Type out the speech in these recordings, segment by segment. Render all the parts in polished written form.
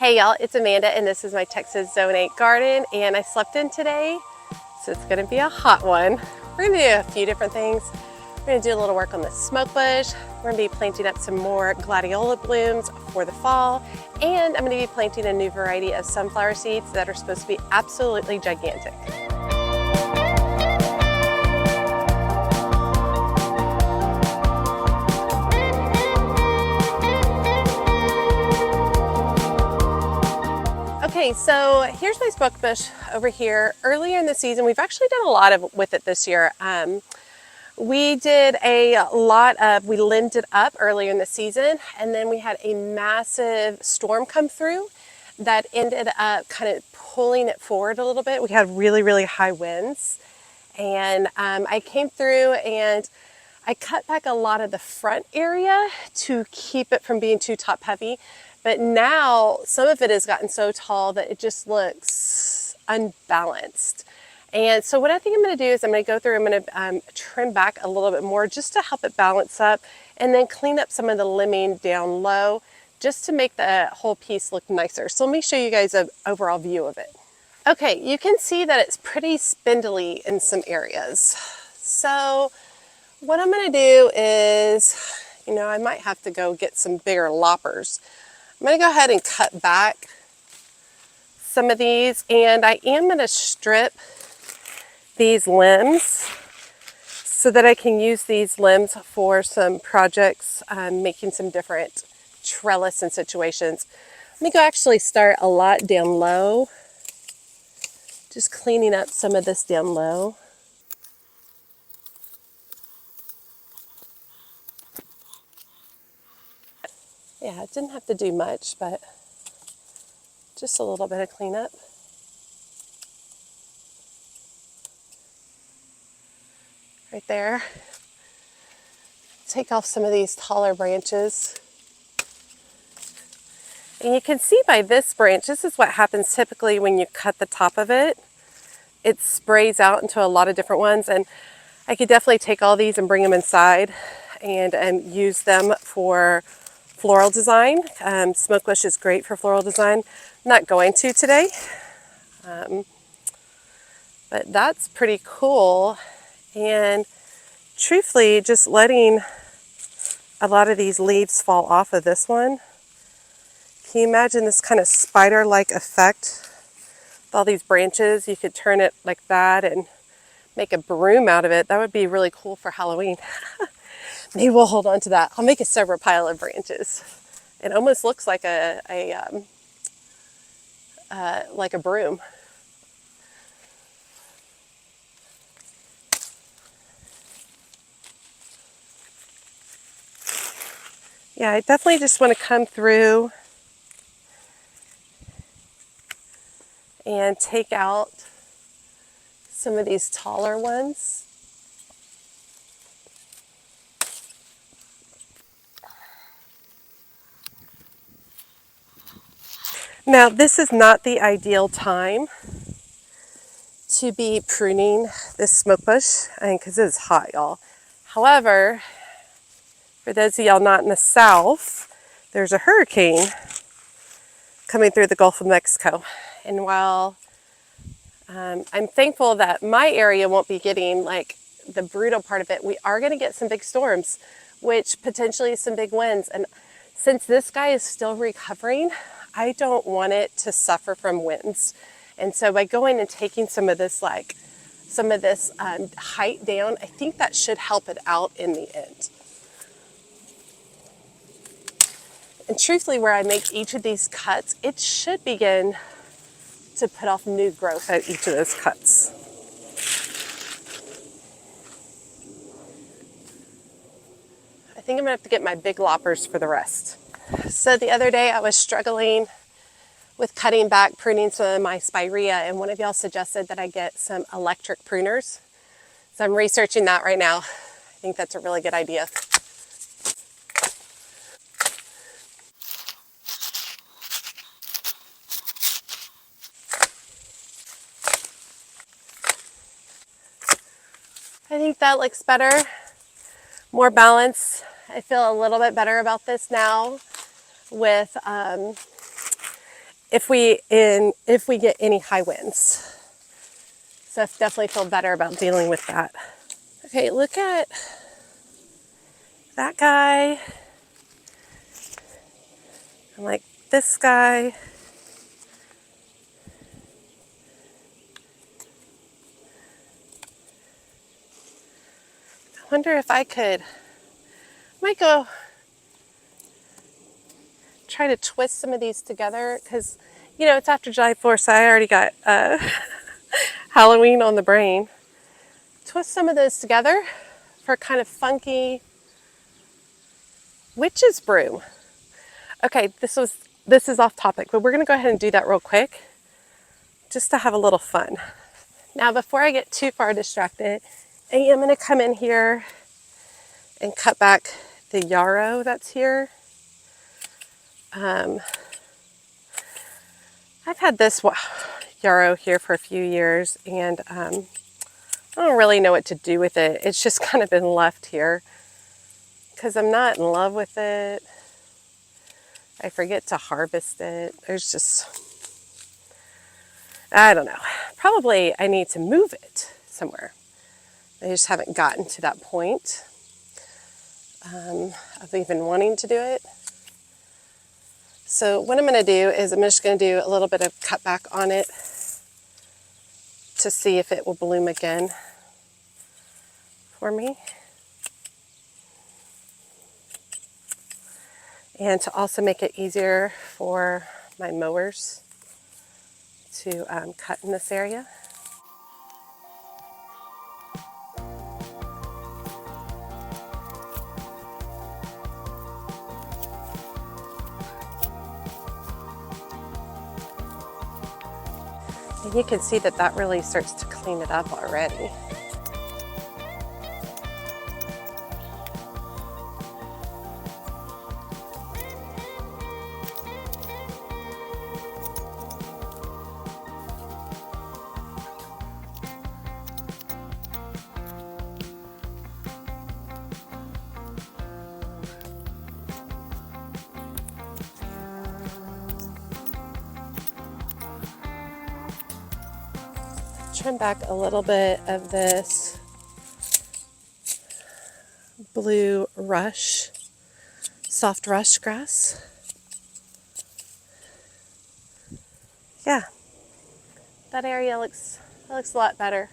Hey y'all, it's Amanda and this is my Texas Zone 8 garden, and I slept in today, so it's gonna be a hot one. We're gonna do a few different things. We're gonna do a little work on the smokebush. We're gonna be planting up some more Gladiolus blooms for the fall, and I'm gonna be planting a new variety of sunflower seeds that are supposed to be absolutely gigantic. Okay, so here's my smokebush over here. Earlier in the season, we've actually done a lot with it this year. We did we limbed it up earlier in the season, and then we had a massive storm come through that ended up kind of pulling it forward a little bit. We had really, really high winds, and I came through and I cut back a lot of the front area to keep it from being too top heavy. But now some of it has gotten so tall that it just looks unbalanced. And so what I think I'm going to do is I'm going to go through, I'm going to trim back a little bit more just to help it balance up, and then clean up some of the limbing down low just to make the whole piece look nicer. So let me show you guys an overall view of it. Okay, you can see that it's pretty spindly in some areas. So what I'm going to do is, I might have to go get some bigger loppers. I'm going to go ahead and cut back some of these, and I am going to strip these limbs so that I can use these limbs for some projects, making some different trellis and situations. Let me go actually start a lot down low, just cleaning up some of this down low. Yeah, it didn't have to do much, but just a little bit of cleanup. Right there. Take off some of these taller branches. And you can see by this branch, this is what happens typically when you cut the top of it. It sprays out into a lot of different ones, and I could definitely take all these and bring them inside and use them for floral design. Smokebush is great for floral design. I'm not going to today, but that's pretty cool. And truthfully, just letting a lot of these leaves fall off of this one. Can you imagine this kind of spider-like effect with all these branches? You could turn it like that and make a broom out of it. That would be really cool for Halloween. Maybe we'll hold on to that. I'll make a separate pile of branches. It almost looks like a broom. Yeah, I definitely just want to come through and take out some of these taller ones. Now, this is not the ideal time to be pruning this smokebush, because it is hot, y'all. However, for those of y'all not in the South, there's a hurricane coming through the Gulf of Mexico. And while I'm thankful that my area won't be getting like the brutal part of it, we are going to get some big storms, which potentially some big winds. And since this guy is still recovering, I don't want it to suffer from winds. And so by going and taking some of this height down, I think that should help it out in the end. And truthfully, where I make each of these cuts, it should begin to put off new growth at each of those cuts. I think I'm gonna have to get my big loppers for the rest. So the other day I was struggling with cutting back, pruning some of my spirea, and one of y'all suggested that I get some electric pruners. So I'm researching that right now. I think that's a really good idea. I think that looks better, more balance. I feel a little bit better about this now with if we get any high winds. So I definitely feel better about dealing with that. Okay, look at that guy. I'm like this guy. I wonder if I might go try to twist some of these together because, you know, it's after July 4th, so I already got Halloween on the brain. Twist some of those together for kind of funky witch's broom. Okay, this is off topic, but we're gonna go ahead and do that real quick just to have a little fun. Now, before I get too far distracted, I am gonna come in here and cut back the yarrow that's here. I've had this yarrow here for a few years, and I don't really know what to do with it. It's just kind of been left here because I'm not in love with it. I forget to harvest it. There's just, I don't know. Probably I need to move it somewhere. I just haven't gotten to that point of even wanting to do it. So what I'm going to do is I'm just going to do a little bit of cutback on it to see if it will bloom again for me. And to also make it easier for my mowers to cut in this area. And you can see that that really starts to clean it up already. Trim back a little bit of this blue rush, soft rush grass. Yeah, that area looks a lot better.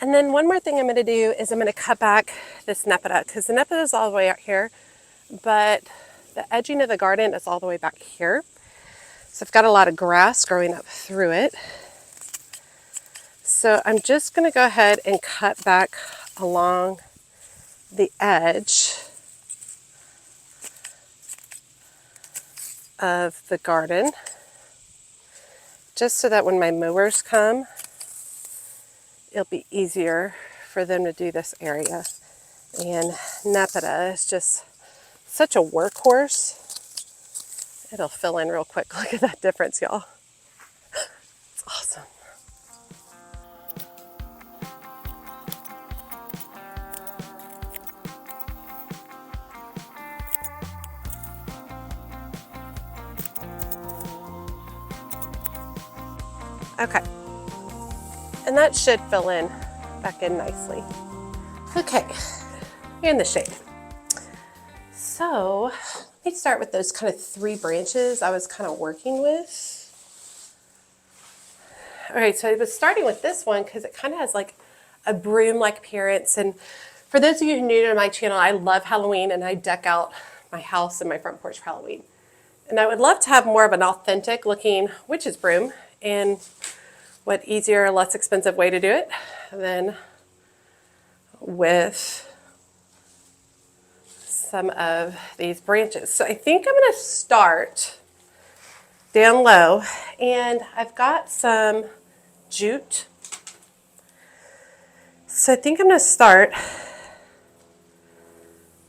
And then one more thing I'm going to do is I'm going to cut back this nepeta because the nepeta is all the way out here, but the edging of the garden is all the way back here. So I've got a lot of grass growing up through it. So I'm just going to go ahead and cut back along the edge of the garden, just so that when my mowers come, it'll be easier for them to do this area. And nepeta is just such a workhorse. It'll fill in real quick. Look at that difference, y'all. It's awesome. Okay, and that should fill in back in nicely. Okay, in the shade. So let me start with those kind of 3 branches I was kind of working with. All right, so I was starting with this one because it kind of has like a broom-like appearance. And for those of you who are new to my channel, I love Halloween and I deck out my house and my front porch for Halloween. And I would love to have more of an authentic looking witch's broom. And what easier, less expensive way to do it than with some of these branches. So I think I'm going to start down low, and I've got some jute. So I think I'm going to start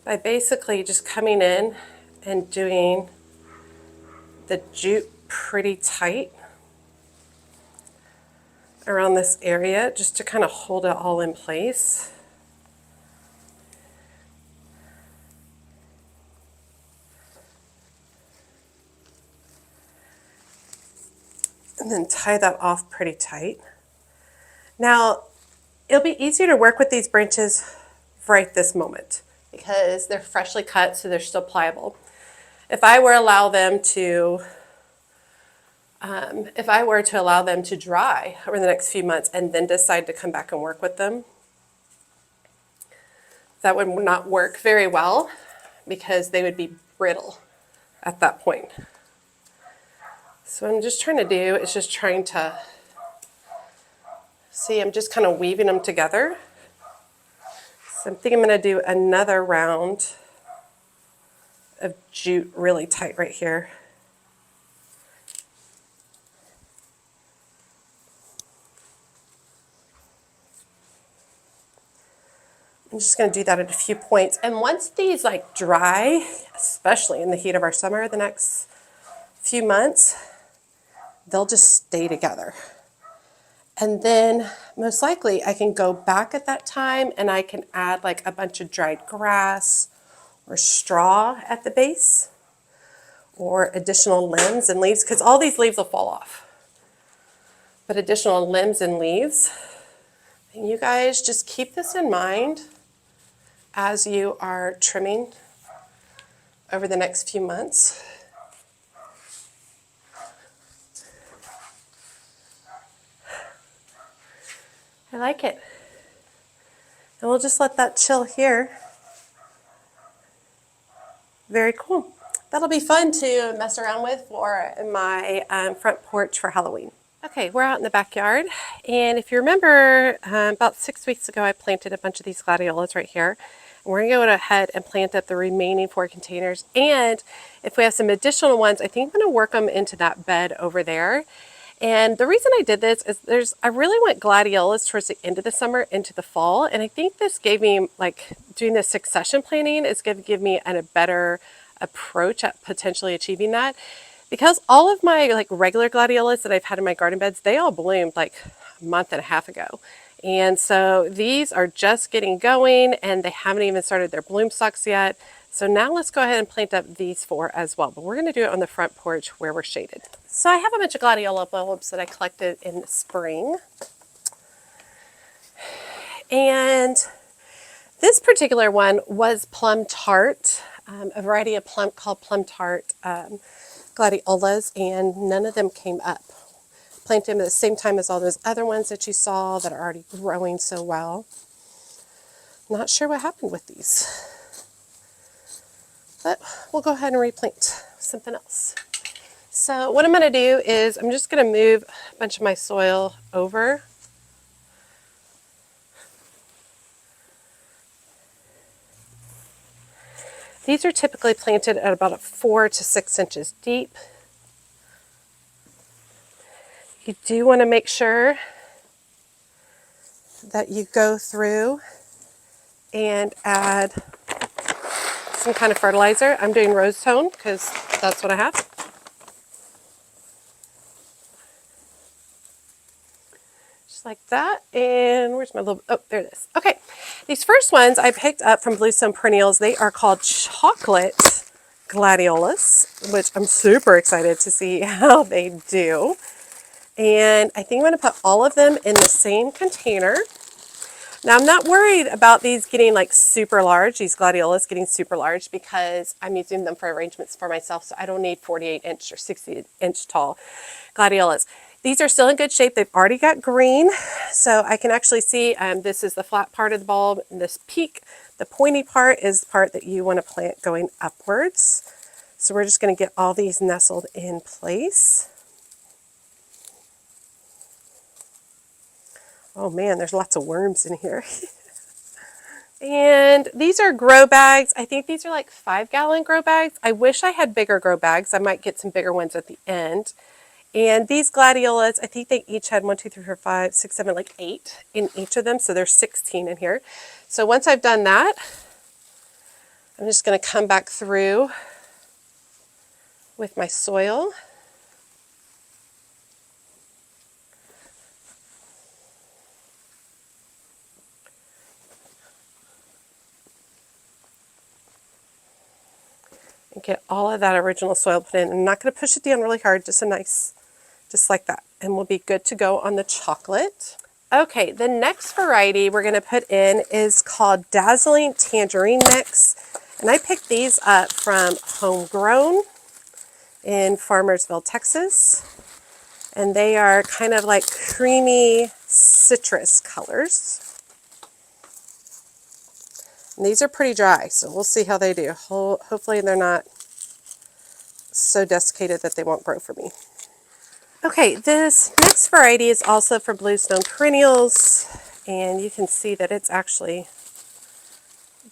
by basically just coming in and doing the jute pretty tight around this area just to kind of hold it all in place. and then tie that off pretty tight. Now, it'll be easier to work with these branches right this moment because they're freshly cut, so they're still pliable. If I were to allow them to dry over the next few months and then decide to come back and work with them, that would not work very well because they would be brittle at that point. So what I'm just trying to do is just trying to see, I'm just kind of weaving them together. So I think I'm going to do another round of jute really tight right here. I'm just going to do that at a few points. And once these like dry, especially in the heat of our summer the next few months, they'll just stay together. And then most likely I can go back at that time and I can add like a bunch of dried grass or straw at the base or additional limbs and leaves, because all these leaves will fall off. But additional limbs and leaves. And you guys just keep this in mind as you are trimming over the next few months. I like it. And we'll just let that chill here. Very cool. That'll be fun to mess around with for my front porch for Halloween. Okay, we're out in the backyard, and if you remember, about 6 weeks ago I planted a bunch of these gladiolus right here. And we're going to go ahead and plant up the remaining 4 containers, and if we have some additional ones, I think I'm going to work them into that bed over there. And the reason I did this is I really went gladiolus towards the end of the summer into the fall, and I think this gave me, like, doing this succession planting is going to give me a better approach at potentially achieving that. Because all of my like regular gladiolus that I've had in my garden beds, they all bloomed like a month and a half ago. And so these are just getting going and they haven't even started their bloom stalks yet. So now let's go ahead and plant up these 4 as well. But we're going to do it on the front porch where we're shaded. So I have a bunch of gladiolus bulbs that I collected in the spring. And this particular one was plum tart, a variety of plum called plum tart gladiolus, and none of them came up. Planted them at the same time as all those other ones that you saw that are already growing so well. Not sure what happened with these, but we'll go ahead and replant something else. So what I'm going to do is I'm just going to move a bunch of my soil over. These are typically planted at about 4 to 6 inches deep. You do want to make sure that you go through and add some kind of fertilizer. I'm doing rose tone because that's what I have. Just like that. And where's my little, oh, there it is. Okay, these first ones I picked up from Bluestone Perennials. They are called chocolate gladiolus, which I'm super excited to see how they do. And I think I'm going to put all of them in the same container. Now I'm not worried about these getting like super large, these gladiolus getting super large, because I'm using them for arrangements for myself, so I don't need 48-inch or 60-inch tall gladiolus. These are still in good shape. They've already got green, so I can actually see this is the flat part of the bulb, and this peak, the pointy part, is the part that you want to plant going upwards. So we're just going to get all these nestled in place. Oh man, there's lots of worms in here. And these are grow bags. I think these are like 5-gallon grow bags. I wish I had bigger grow bags. I might get some bigger ones at the end. And these gladiolus, I think they each had 1, 2, 3, 4, 5, 6, 7, like 8 in each of them. So there's 16 in here. So once I've done that, I'm just going to come back through with my soil. And get all of that original soil put in. I'm not going to push it down really hard, just a nice just like that. And we'll be good to go on the chocolate. Okay, the next variety we're gonna put in is called Dazzling Tangerine Mix. And I picked these up from Homegrown in Farmersville, Texas. And they are kind of like creamy citrus colors. And these are pretty dry, so we'll see how they do. Hopefully they're not so desiccated that they won't grow for me. Okay, this next variety is also for Bluestone Perennials, and you can see that it's actually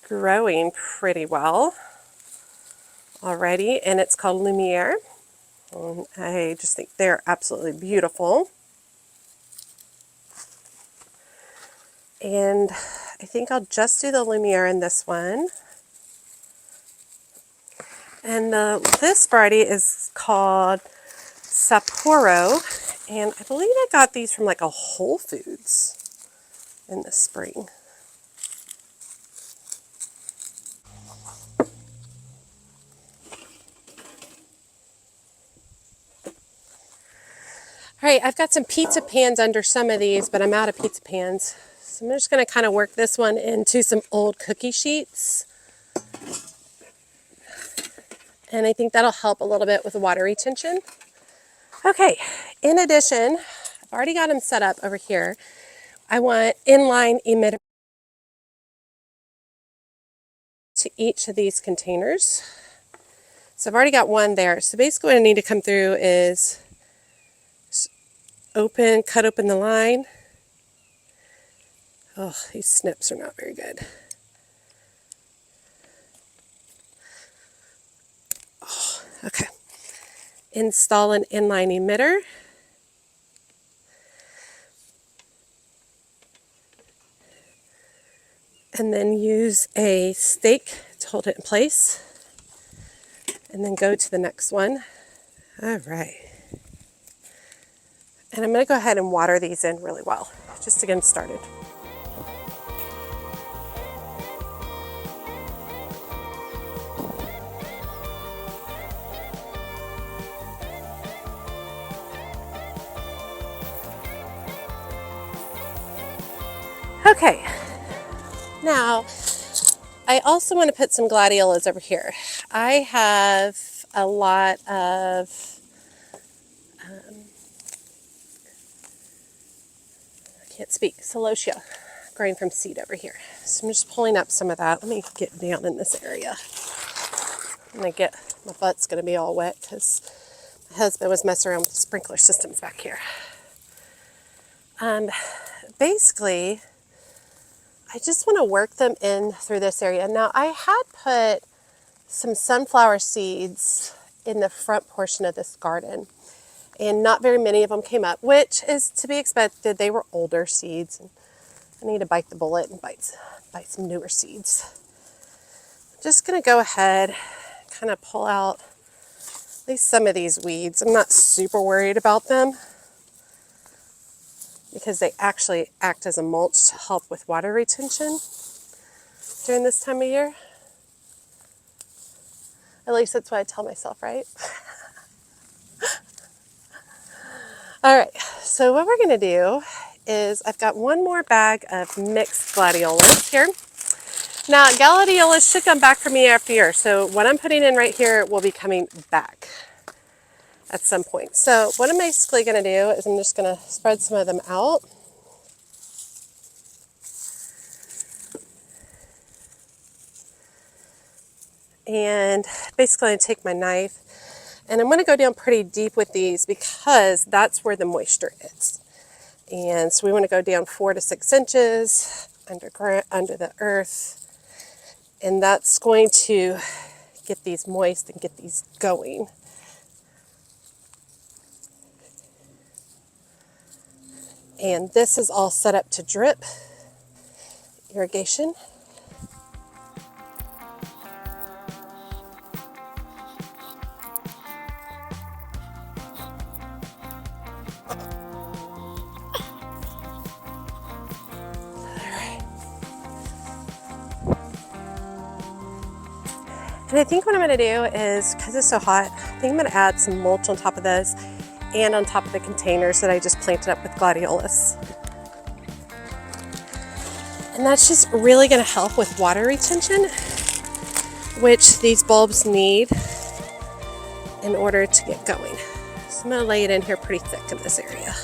growing pretty well already, and it's called Lumiere. And I just think they're absolutely beautiful. And I think I'll just do the Lumiere in this one. And this variety is called Sapporo, and I believe I got these from like a Whole Foods in the spring. All right, I've got some pizza pans under some of these, but I'm out of pizza pans. So I'm just going to kind of work this one into some old cookie sheets. And I think that'll help a little bit with the water retention. Okay, in addition, I've already got them set up over here. I want inline emitter to each of these containers. So I've already got one there. So basically what I need to come through is cut open the line. Oh, these snips are not very good. Oh, okay. Install an inline emitter. And then use a stake to hold it in place. And then go to the next one. All right. And I'm going to go ahead and water these in really well, just to get them started. Okay, now I also want to put some gladiolus over here. I have a lot of can't speak, celosia growing from seed over here. So I'm just pulling up some of that. Let me get down in this area. My butt's going to be all wet because my husband was messing around with the sprinkler systems back here. Basically, I just want to work them in through this area. Now, I had put some sunflower seeds in the front portion of this garden, and not very many of them came up, which is to be expected. They were older seeds, and I need to bite the bullet and bite some newer seeds. I'm just going to go ahead, kind of pull out at least some of these weeds. I'm not super worried about them because they actually act as a mulch to help with water retention during this time of year. At least that's what I tell myself, right? All right, so what we're gonna do is I've got one more bag of mixed gladiolus here. Now, gladiolus should come back for me after year, so what I'm putting in right here will be coming back at some point. So what I'm basically gonna do is I'm just gonna spread some of them out. And basically I take my knife and I'm going to go down pretty deep with these because that's where the moisture is. And so we want to go down 4 to 6 inches under the earth. And that's going to get these moist and get these going. And this is all set up to drip irrigation. And I think what I'm going to do is, because it's so hot, I think I'm going to add some mulch on top of this and on top of the containers that I just planted up with Gladiolus. And that's just really going to help with water retention, which these bulbs need in order to get going. So I'm going to lay it in here pretty thick in this area.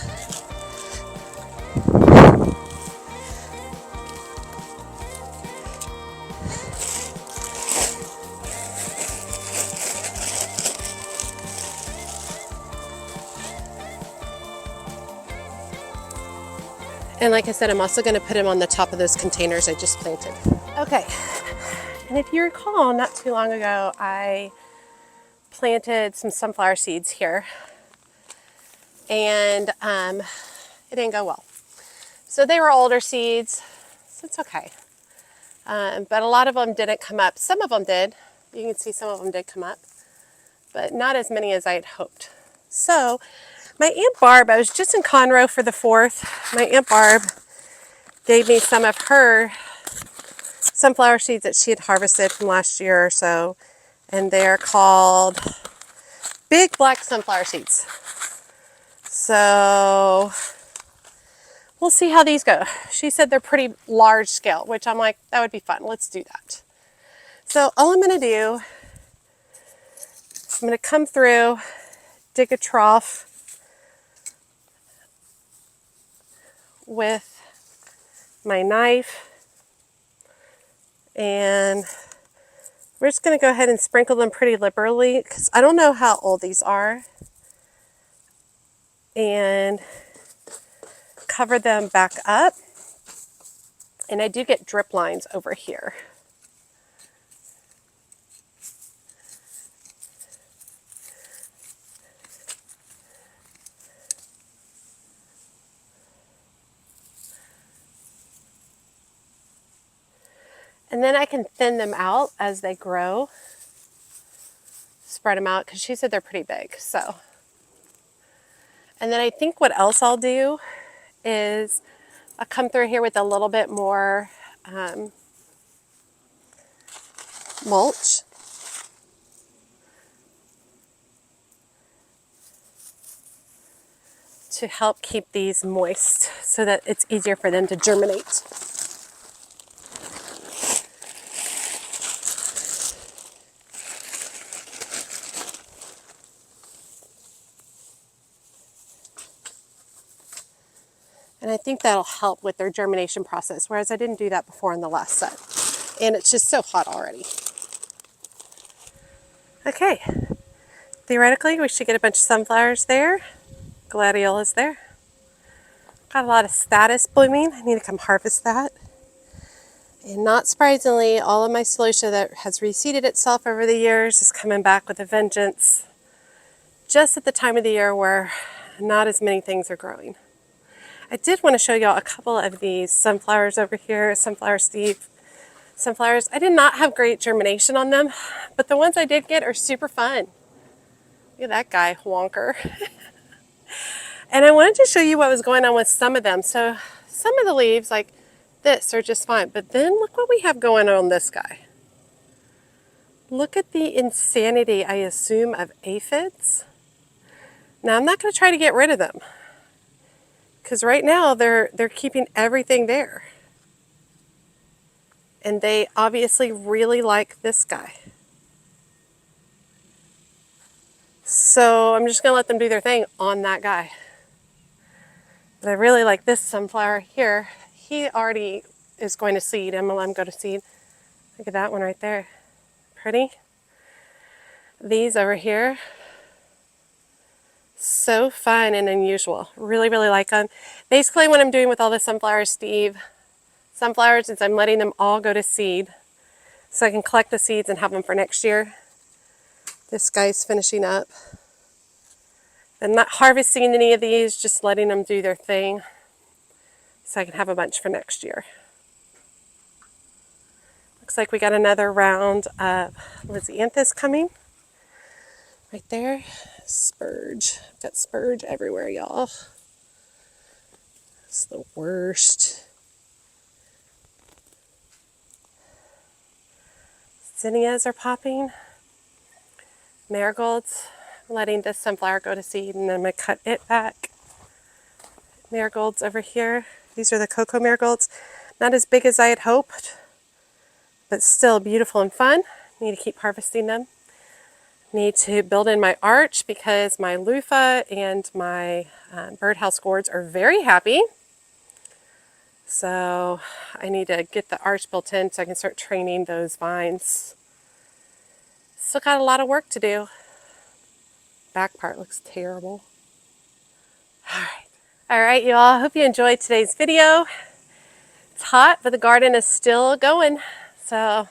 And like I said, I'm also going to put them on the top of those containers I just planted. Okay, and if you recall, not too long ago, I planted some sunflower seeds here, and it didn't go well. So they were older seeds, so it's okay. But a lot of them didn't come up. Some of them did. You can see some of them did come up, but not as many as I had hoped. So my Aunt Barb, I was just in Conroe for the 4th. My Aunt Barb gave me some of her sunflower seeds that she had harvested from last year or so, and they're called big black sunflower seeds. So we'll see how these go. She said they're pretty large scale, which I'm like, that would be fun. Let's do that. So all I'm going to do, I'm going to come through, dig a trough with my knife, and we're just going to go ahead and sprinkle them pretty liberally because I don't know how old these are, and cover them back up. And I do get drip lines over here. And then I can thin them out as they grow. Spread them out because she said they're pretty big. So, and then I think what else I'll do is I'll come through here with a little bit more mulch. To help keep these moist so that it's easier for them to germinate. And I think that'll help with their germination process, whereas I didn't do that before in the last set. And it's just so hot already. Okay, theoretically we should get a bunch of sunflowers there. Gladiolus there. Got a lot of status blooming. I need to come harvest that. And not surprisingly, all of my celosia that has reseeded itself over the years is coming back with a vengeance. Just at the time of the year where not as many things are growing. I did want to show y'all a couple of these sunflowers over here, Sunflower Steve sunflowers. I did not have great germination on them, but the ones I did get are super fun. Look at that guy, Wonker. And I wanted to show you what was going on with some of them. So some of the leaves, like this, are just fine, but then look what we have going on this guy. Look at the insanity, I assume, of aphids. Now I'm not going to try to get rid of them, because right now they're keeping everything there. And they obviously really like this guy. So I'm just going to let them do their thing on that guy. But I really like this sunflower here. He already is going to seed. I'm going to let him go to seed. Look at that one right there. Pretty. These over here. So fun and unusual. Really, really like them. Basically what I'm doing with all the sunflowers is I'm letting them all go to seed so I can collect the seeds and have them for next year. This guy's finishing up. I'm not harvesting any of these, just letting them do their thing so I can have a bunch for next year. Looks like we got another round of Lysianthus coming. Right there, spurge. I've got spurge everywhere, y'all. It's the worst. Zinnias are popping. Marigolds. letting this sunflower go to seed, and then I'm going to cut it back. Marigolds over here. These are the cocoa marigolds. Not as big as I had hoped, but still beautiful and fun. Need to keep harvesting them. Need to build in my arch because my loofah and my birdhouse gourds are very happy. So I need to get the arch built in so I can start training those vines. Still got a lot of work to do. Back part looks terrible. All right, you all. Hope you enjoyed today's video. It's hot, but the garden is still going. So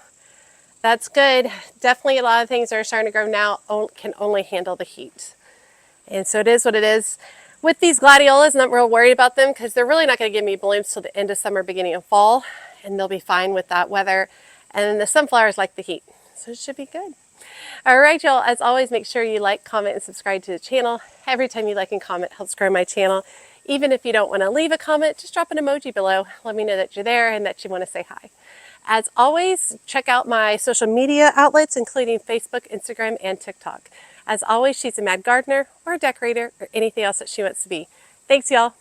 that's good. Definitely a lot of things that are starting to grow now can only handle the heat. And so it is what it is. With these gladiolus, I'm not real worried about them because they're really not going to give me blooms till the end of summer, beginning of fall. And they'll be fine with that weather. And then the sunflowers like the heat. So it should be good. All right, y'all. As always, make sure you like, comment, and subscribe to the channel. Every time you like and comment helps grow my channel. Even if you don't want to leave a comment, just drop an emoji below. Let me know that you're there and that you want to say hi. As always, check out my social media outlets, including Facebook, Instagram, and TikTok. As always, she's a mad gardener or a decorator or anything else that she wants to be. Thanks, y'all.